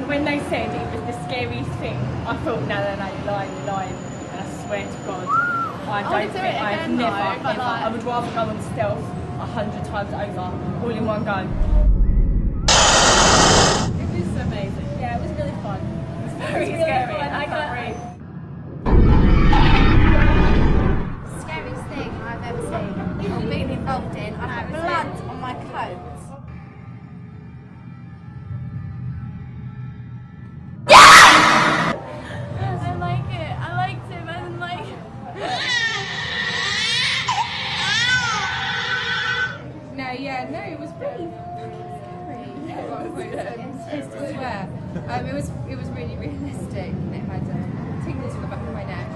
when they said it was the scariest thing, I thought, no, you're lying. And I swear to God, I would rather go on stealth 100 times over, all in one go. It was amazing. Yeah, it was really fun. It was very scary. I can't breathe. Scariest thing I've ever seen or been involved in. I had blood on my coat. I liked him and like... No, it was pretty scary. It was really realistic and it had tingles in the back of my neck.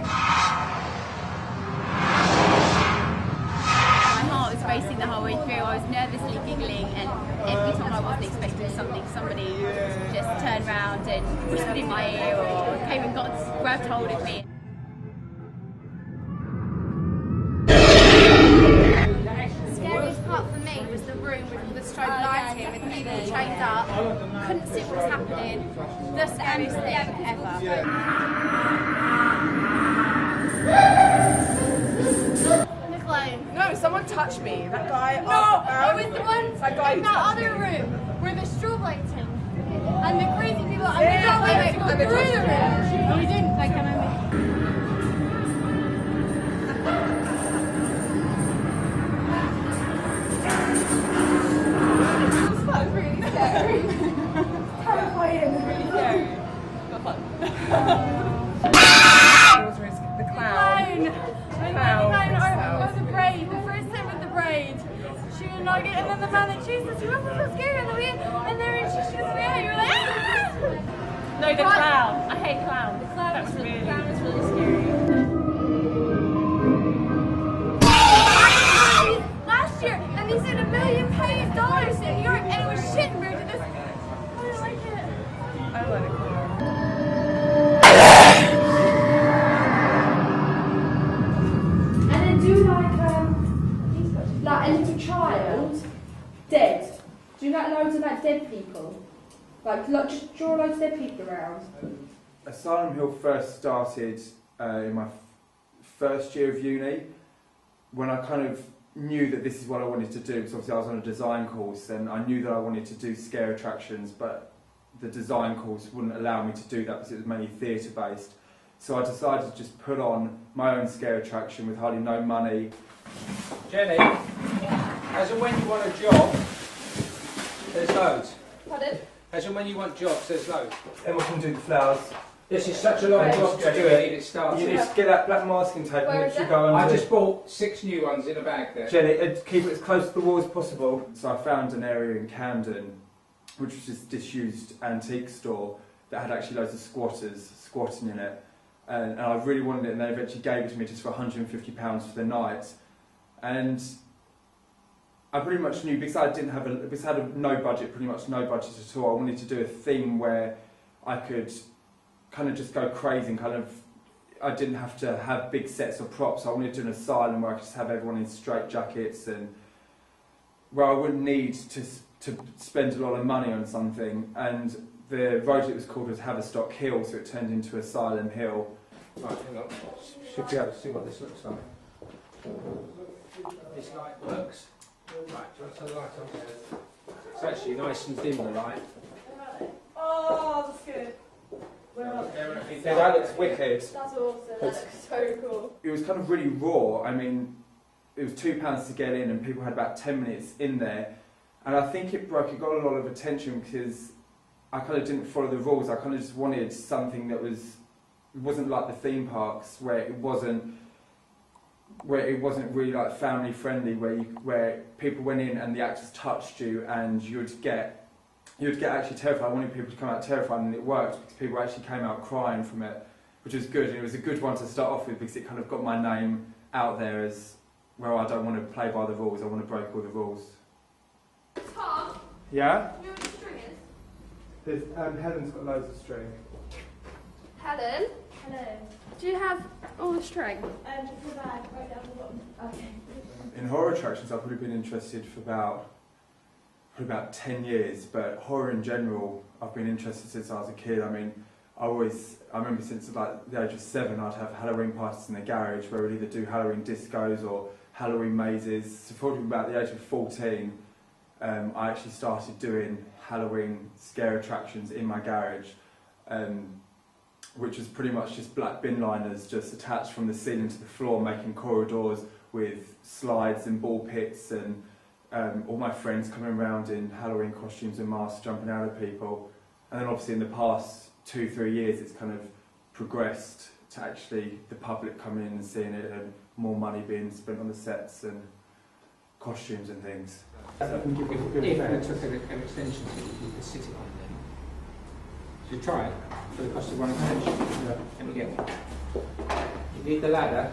My heart was racing the whole way through. I was nervously giggling, and every time I wasn't expecting something, somebody just turned around and whispered in my ear or came and grabbed hold of me. The scariest part for me was the room with all the strobe lighting with people chained up. Couldn't see what was happening. The scariest thing ever. No, someone touched me. That guy. No, I was the one in that other me. room where the strobe lighting and the crazy people and we got like to go through the room. And we didn't. Like, can I make That was really scary. Terrifying. Really scary. Not fun. The clown. the braid, the first time with the braid. She was not getting, and then the man that chased us, he wasn't so scary, and then she was behind you, were like, ah! No, the clown. I hate clowns. The clown was really scary. Last year, and they said $1 million in New York, and it was shit compared to this. I didn't like it. I like it. Like a little child, dead. Do you like loads of like dead people? Like just draw loads of dead people around. Assylum Hill first started in my first year of uni, when I kind of knew that this is what I wanted to do, because obviously I was on a design course and I knew that I wanted to do scare attractions, but the design course wouldn't allow me to do that because it was mainly theatre based. So I decided to just put on my own scare attraction with hardly no money. Jenny, as and when you want a job, there's loads. Pardon? As and when you want jobs, there's loads. Then we can do the flowers. This is such a long job to do it, it starts. You need to get that black masking tape and literally go I under. just bought 6 new ones in a bag there. Jenny, keep it as close to the wall as possible. So I found an area in Camden, which was this disused antique store that had actually loads of squatters squatting in it. And I really wanted it, and they eventually gave it to me just for £150 for the night. And I pretty much knew, because I didn't have because I had no budget, pretty much no budget at all. I wanted to do a theme where I could kind of just go crazy and kind of, I didn't have to have big sets of props. I wanted to do an asylum where I could just have everyone in straight jackets and where I wouldn't need to spend a lot of money on something. And the road it was called was Haverstock Hill, so it turned into Assylum Hill. Right, hang on. Should be able to see what this looks like. This light works. Right, do you want to turn the light on? It's actually nice and dim, the light. Oh, that's good. Yeah, that looks wicked. That's awesome. That's so cool. It was kind of really raw. I mean, it was £2 to get in, and people had about 10 minutes in there. And I think it got a lot of attention because I kind of didn't follow the rules. I kind of just wanted something that wasn't like the theme parks where it wasn't really like family friendly, where people went in and the actors touched you and you'd get actually terrified. I wanted people to come out terrified, and it worked because people actually came out crying from it, which was good. And it was a good one to start off with because it kind of got my name out there as, well, I don't want to play by the rules, I want to break all the rules. Tom, Yeah? you know what the string is? Helen's got loads of string. Helen? Hello. Do you have all the string? Just the bag right down the bottom. Okay. In horror attractions, I've probably been interested for about probably about 10 years, but horror in general, I've been interested since I was a kid. I mean, I remember since like the age of 7, I'd have Halloween parties in the garage where we'd either do Halloween discos or Halloween mazes. So probably about the age of 14, I actually started doing Halloween scare attractions in my garage, which was pretty much just black bin liners just attached from the ceiling to the floor, making corridors with slides and ball pits, and all my friends coming around in Halloween costumes and masks jumping out at people. And then obviously in the past 2-3 years it's kind of progressed to actually the public coming in and seeing it, and more money being spent on the sets and costumes and things. If we took an extension so you could sit it on there. So try it for the cost of one extension. Yeah. Let me get one. You need the ladder.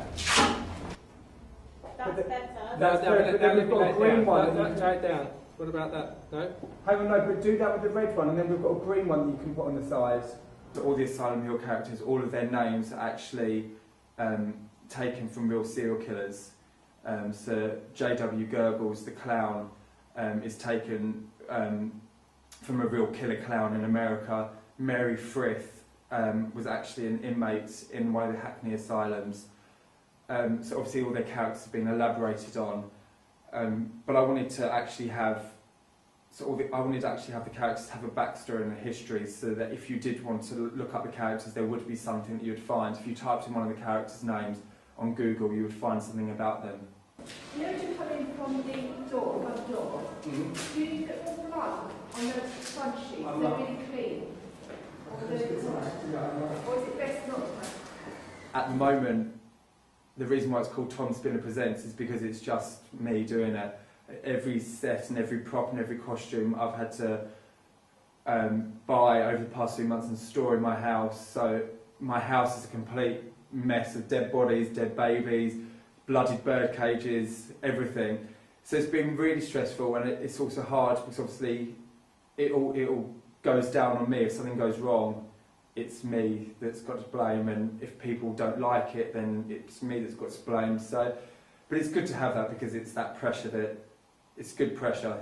That's better. Then we've got a green one. Tie it down. What about that? No? Hang on, no, but do that with the red one, and then we've got a green one that you can put on the side. All the Assylum Hill characters, all of their names are actually taken from real serial killers. So J.W. Goebbels, the clown, is taken from a real killer clown in America. Mary Frith was actually an inmate in one of the Hackney asylums. So obviously all their characters have been elaborated on. But I wanted to actually have the characters have a backstory and a history, so that if you did want to look up the characters, there would be something that you would find. If you typed in one of the characters' names on Google, you would find something about them. You know, to come in from the door, front door, do you put all the light on the front sheets? They're really clean. Or is it best not to? At the moment, the reason why it's called Tom Spindler Presents is because it's just me doing it. Every set and every prop and every costume I've had to buy over the past few months and store in my house. So my house is a complete mess of dead bodies, dead babies, bloodied bird cages, everything. So it's been really stressful, and it's also hard because obviously it all goes down on me. If something goes wrong, it's me that's got to blame, and if people don't like it, then it's me that's got to blame. So, but it's good to have that, because it's that pressure that it's good pressure.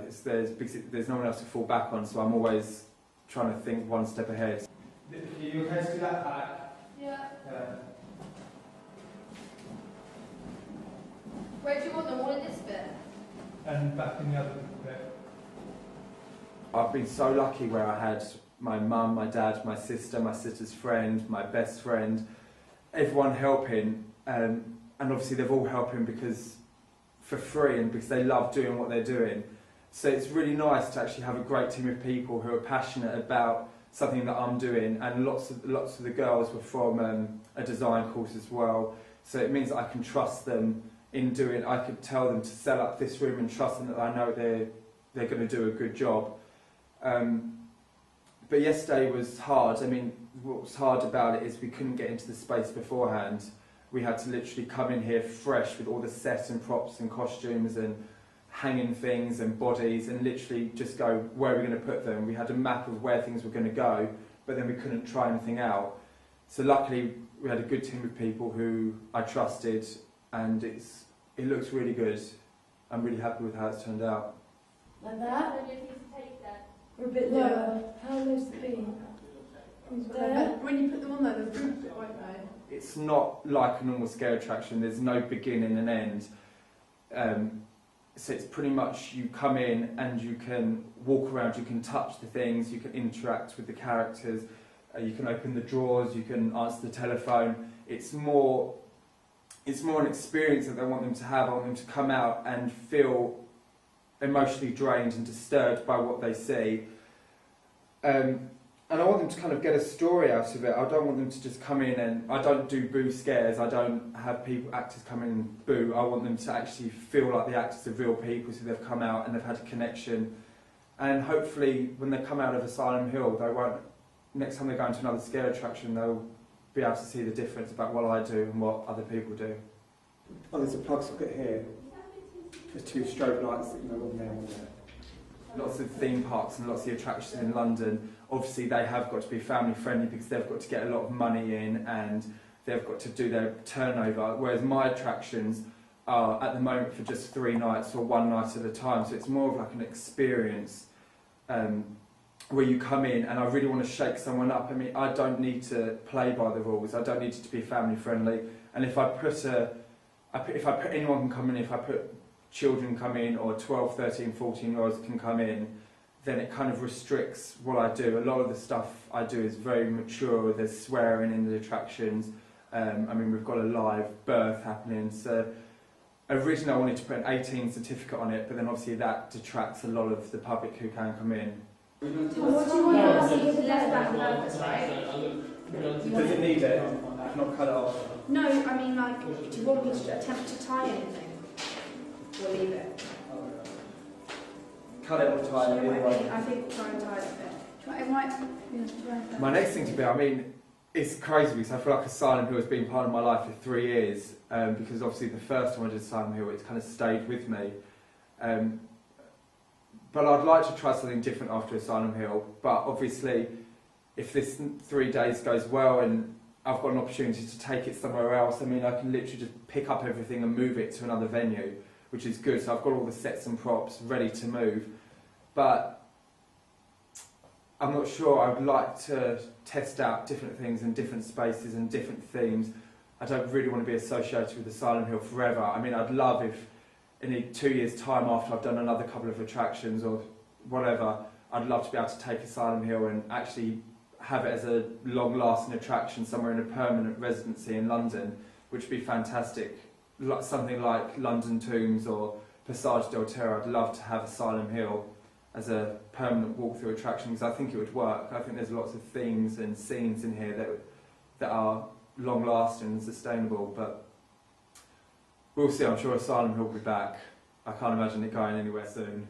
Because there's no one else to fall back on, so I'm always trying to think one step ahead. Are you okay to do that back? Yeah. Where do you want them? All in this bit? And back in the other bit. I've been so lucky where I had my mum, my dad, my sister's friend, my best friend, everyone helping, and obviously they've all helping because for free and because they love doing what they're doing. So it's really nice to actually have a great team of people who are passionate about something that I'm doing, and lots of the girls were from a design course as well. So it means that I can trust them in doing. I could tell them to set up this room and trust them that I know they're going to do a good job. But yesterday was hard. I mean, what was hard about it is we couldn't get into the space beforehand. We had to literally come in here fresh with all the sets and props and costumes and hanging things and bodies, and literally just go, where are we going to put them? We had a map of where things were going to go, but then we couldn't try anything out. So luckily we had a good team of people who I trusted, and it looks really good. I'm really happy with how it's turned out. Like that? So you need to take that. Or a bit lower. How low's the beam? There. When you put them on there, they'll droop it, won't they? It's not like a normal scare attraction. There's no beginning and end. So it's pretty much you come in and you can walk around, you can touch the things, you can interact with the characters, you can open the drawers, you can answer the telephone. It's more an experience that I want them to have. I want them to come out and feel emotionally drained and disturbed by what they see. And I want them to kind of get a story out of it. I don't want them to just come in and... I don't do boo scares. I don't have actors come in and boo. I want them to actually feel like the actors are real people, so they've come out and they've had a connection. And hopefully when they come out of Assylum Hill, they won't... Next time they go into another scare attraction, they'll be able to see the difference about what I do and what other people do. Oh, there's a plug socket here. There's 2 strobe lights that you know on there. Lots of theme parks and lots of the attractions in London, obviously they have got to be family friendly because they've got to get a lot of money in and they've got to do their turnover, whereas my attractions are at the moment for just 3 nights or 1 night at a time, so it's more of like an experience. where you come in and I really want to shake someone up. I mean, I don't need to play by the rules. I don't need it to be family friendly. And if I put anyone can come in, if I put children come in, or 12, 13, 14-year-olds can come in, then it kind of restricts what I do. A lot of the stuff I do is very mature. There's swearing in the attractions. I mean, we've got a live birth happening. So originally I wanted to put an 18 certificate on it, but then obviously that detracts a lot of the public who can come in. What do you want to see with less than purpose, right? Does it need it? Not cut it off. No, I mean, like, do you want me to attempt to tie anything? Or leave it? Cut it or tie it, either way. I think try and tie it a bit. My next thing to be, I mean, it's crazy because I feel like Assylum Hill has been part of my life for 3 years, because obviously the first time I did Assylum Hill, it's kind of stayed with me. But I'd like to try something different after Assylum Hill, but obviously if this 3 days goes well and I've got an opportunity to take it somewhere else, I mean, I can literally just pick up everything and move it to another venue, which is good. So I've got all the sets and props ready to move, but I'm not sure. I'd like to test out different things and different spaces and different themes. I don't really want to be associated with Assylum Hill forever. I mean, I'd love if in 2 years' time, after I've done another couple of attractions or whatever, I'd love to be able to take Assylum Hill and actually have it as a long-lasting attraction somewhere in a permanent residency in London, which would be fantastic. Like something like London Tombs or Passage del Terror. I'd love to have Assylum Hill as a permanent walk-through attraction because I think it would work. I think there's lots of themes and scenes in here that are long-lasting and sustainable, but we'll see. I'm sure Assylum Hill will be back. I can't imagine it going anywhere soon.